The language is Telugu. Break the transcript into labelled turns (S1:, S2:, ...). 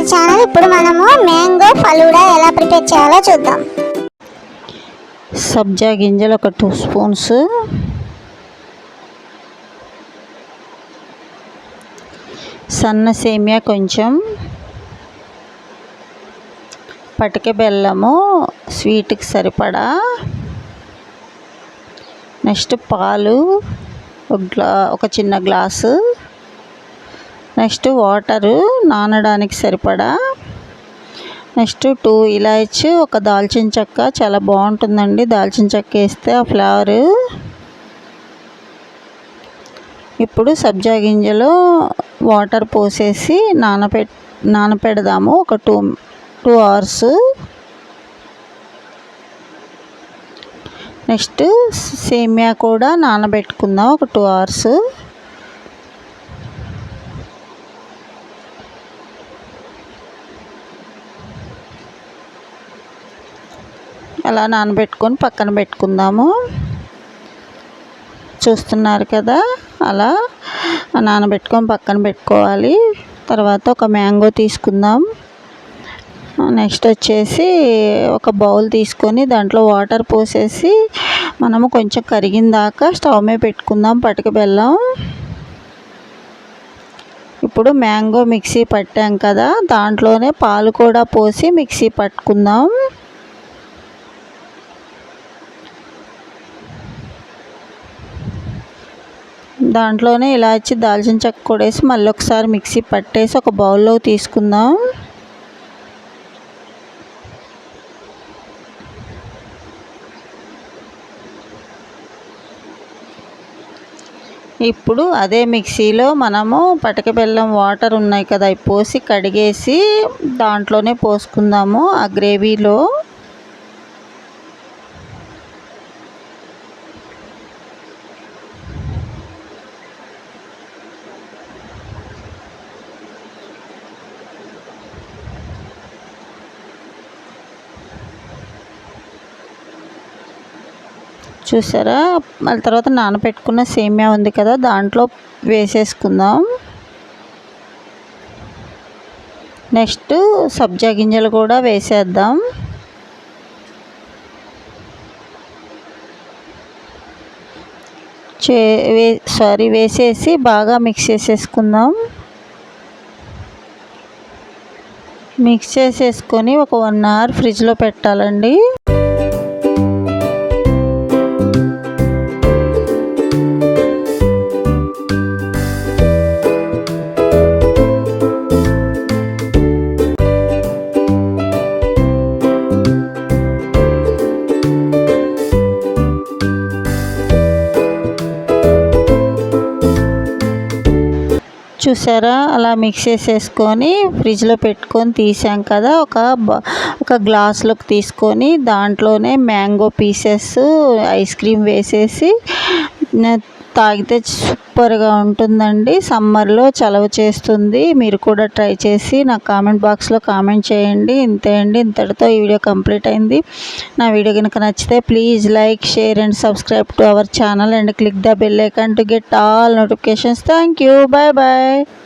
S1: Our channel. ఇప్పుడు మనము మ్యాంగో ఫలూడా ఎలా ప్రిపేర్ చేయాలో చూద్దాం.
S2: సబ్జా గింజలు ఒక 2 స్పూన్స్, సన్న సేమియా కొంచెం, పటిక బెల్లము స్వీట్కి సరిపడా, నెక్స్ట్ పాలు ఒక చిన్న గ్లాసు, నెక్స్ట్ వాటరు నానడానికి సరిపడా, నెక్స్ట్ 2 ఇలాచి, ఒక దాల్చిన చెక్క. చాలా బాగుంటుందండి దాల్చిన చెక్క వేస్తే ఆ ఫ్లేవరు. ఇప్పుడు సబ్జా గింజలు వాటర్ పోసేసి నానపెడదాము ఒక 2 అవర్స్. నెక్స్ట్ సేమియా కూడా నానబెట్టుకుందాం ఒక 2 అవర్స్. అలా నానబెట్టుకొని పక్కన పెట్టుకుందాము. చూస్తున్నారు కదా, అలా నానబెట్టుకొని పక్కన పెట్టుకోవాలి. తర్వాత ఒక మ్యాంగో తీసుకుందాం. నెక్స్ట్ వచ్చేసి ఒక బౌల్ తీసుకొని దాంట్లో వాటర్ పోసేసి మనము కొంచెం కరిగిన దాకా స్టవ్ మీద పెట్టుకుందాం పటిక బెల్లం. ఇప్పుడు మ్యాంగో మిక్సీ పట్టాం కదా, దాంట్లోనే పాలు కూడా పోసి మిక్సీ పట్టుకుందాం. దాంట్లోనే ఇలాచి దాల్చిన చెక్క కూడా వేసి మళ్ళీ ఒకసారి మిక్సీ పట్టేసి ఒక బౌల్లో తీసుకుందాం. ఇప్పుడు అదే మిక్సీలో మనము పటిక బెల్లం వాటర్ ఉన్నాయి కదా, అవి పోసి కడిగేసి దాంట్లోనే పోసుకుందాము ఆ గ్రేవీలో. చూసారా, మళ్ళీ తర్వాత నానబెట్టుకున్న సేమియా ఉంది కదా, దాంట్లో వేసేసుకుందాం. నెక్స్ట్ సబ్జా గింజలు కూడా వేసేద్దాం. వేసేసి బాగా మిక్స్ చేసేసుకుందాం. మిక్స్ చేసేసుకొని ఒక 1 అవర్ ఫ్రిడ్జ్లో పెట్టాలండి. చూసారా, అలా మిక్స్ చేసేసుకొని ఫ్రిడ్జ్లో పెట్టుకొని తీసాం కదా, ఒక గ్లాస్లోకి తీసుకొని దాంట్లోనే మ్యాంగో పీసెస్ ఐస్ క్రీమ్ వేసేసి తాగితే సూపర్గా ఉంటుందండి. సమ్మర్లో చలవ చేస్తుంది. మీరు కూడా ట్రై చేసి నాకు కామెంట్ బాక్స్లో కామెంట్ చేయండి. ఇంతే అండి, ఇంతటితో ఈ వీడియో కంప్లీట్ అయింది. నా వీడియో కనుక నచ్చితే please like, share and subscribe to our channel and click the bell icon to get all notifications. Thank you. Bye bye.